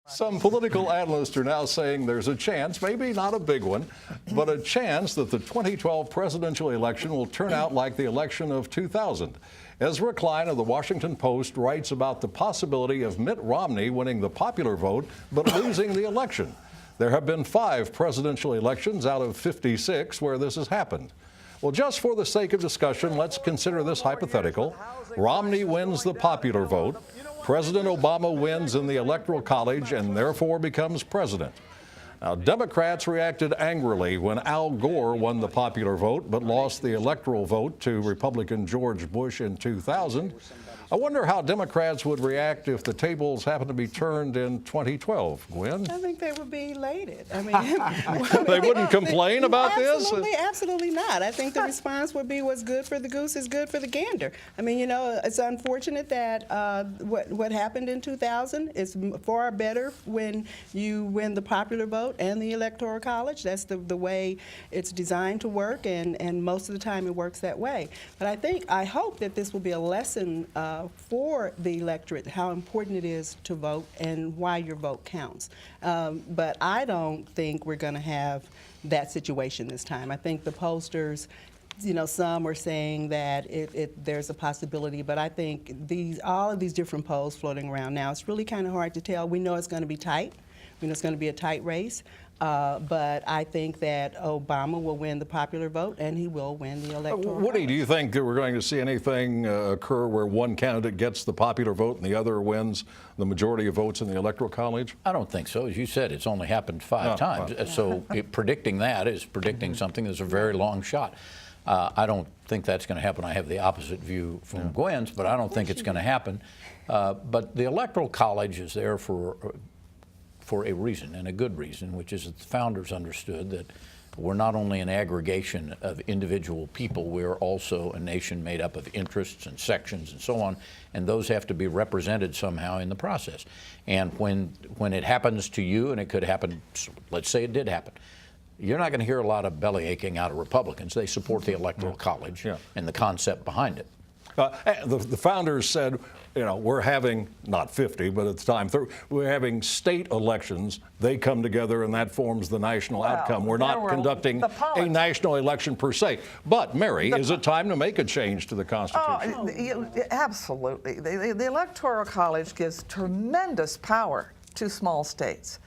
Some political analysts are now saying there's a chance, maybe not a big one, but a chance that the 2012 presidential election will turn out like the election of 2000. Ezra Klein of the Washington Post writes about the possibility of Mitt Romney winning the popular vote but losing the election. There have been 5 presidential elections out of 56 where this has happened. Well, just for the sake of discussion, let's consider this hypothetical. Romney wins the popular vote. President Obama wins in the Electoral College and therefore becomes president. Now, Democrats reacted angrily when Al Gore won the popular vote but lost the electoral vote to Republican George Bush in 2000. I wonder how Democrats would react if the tables happened to be turned in 2012. Gwen? I think they would be elated. I mean, They wouldn't complain about this? Absolutely not. I think the response would be what's good for the goose is good for the gander. I mean, you know, it's unfortunate that what happened in 2000 is far better when you win the popular vote and the Electoral College. That's the way it's designed to work, and most of the time it works that way. But I hope that this will be a lesson for the electorate, how important it is to vote and why your vote counts. But I don't think we're going to have that situation this time. I think the pollsters, you know, some are saying that there's a possibility, but I think all of these different polls floating around now, it's really kind of hard to tell. We know it's going to be tight. We know it's going to be a tight race. But I think that Obama will win the popular vote and he will win the electoral Woody, college. do you think that we're going to see anything occur where one candidate gets the popular vote and the other wins the majority of votes in the Electoral College? I don't think so. As you said, it's only happened 5 times. So predicting that is predicting something that's a very long shot. I don't think that's going to happen. I have the opposite view from Gwen's, but I don't think it's going to happen. But the Electoral College is there for a reason, and a good reason, which is that the founders understood that we're not only an aggregation of individual people, we're also a nation made up of interests and sections and so on, and those have to be represented somehow in the process. And when it happens to you, and it could happen, let's say it did happen, you're not going to hear a lot of belly aching out of Republicans. They support the Electoral College and the concept behind it. The founders said, you know, we're having, not 50, but at the time, we're having state elections. They come together and that forms the national outcome. We're not conducting a national election per se. But, Mary, is it time to make a change to the Constitution? Absolutely. The Electoral College gives tremendous power to small states.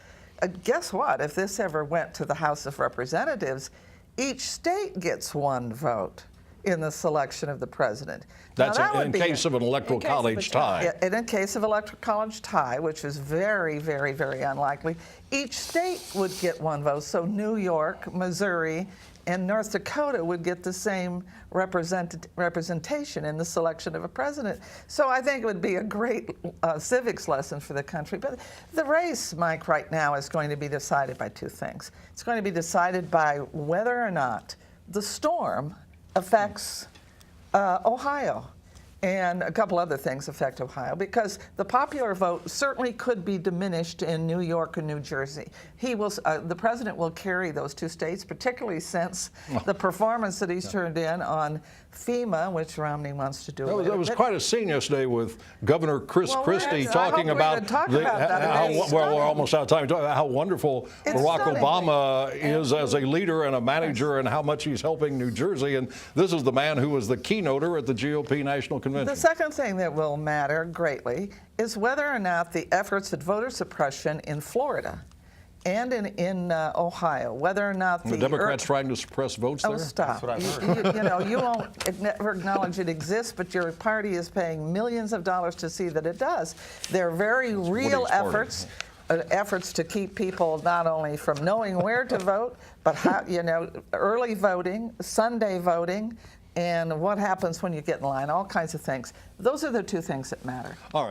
Guess what? If this ever went to the House of Representatives, each state gets 1 vote in the selection of the president. That's in case of an Electoral College tie. And in case of Electoral College tie, which is very, very, very unlikely, each state would get 1 vote. So New York, Missouri, and North Dakota would get the same representation in the selection of a president. So I think it would be a great civics lesson for the country. But the race, Mike, right now is going to be decided by 2 things. It's going to be decided by whether or not the storm affects Ohio, and a couple other things affect Ohio, because the popular vote certainly could be diminished in New York and New Jersey. The president will carry those 2 states, particularly since the performance that he's turned in on FEMA, which Romney wants to do. There was quite a scene yesterday with Governor Chris Christie talking about we're almost out of time, how wonderful Barack Obama is as a leader and a manager and how much he's helping New Jersey. And this is the man who was the keynoter at the GOP National Convention. The second thing that will matter greatly is whether or not the efforts at voter suppression in Florida and in Ohio, whether or not the Democrats trying to suppress votes there? Oh, stop. You won't never acknowledge it exists, but your party is paying millions of dollars to see that it does. They're very real efforts to keep people not only from knowing where to vote, but how, early voting, Sunday voting, and what happens when you get in line, all kinds of things. Those are the 2 things that matter. All right.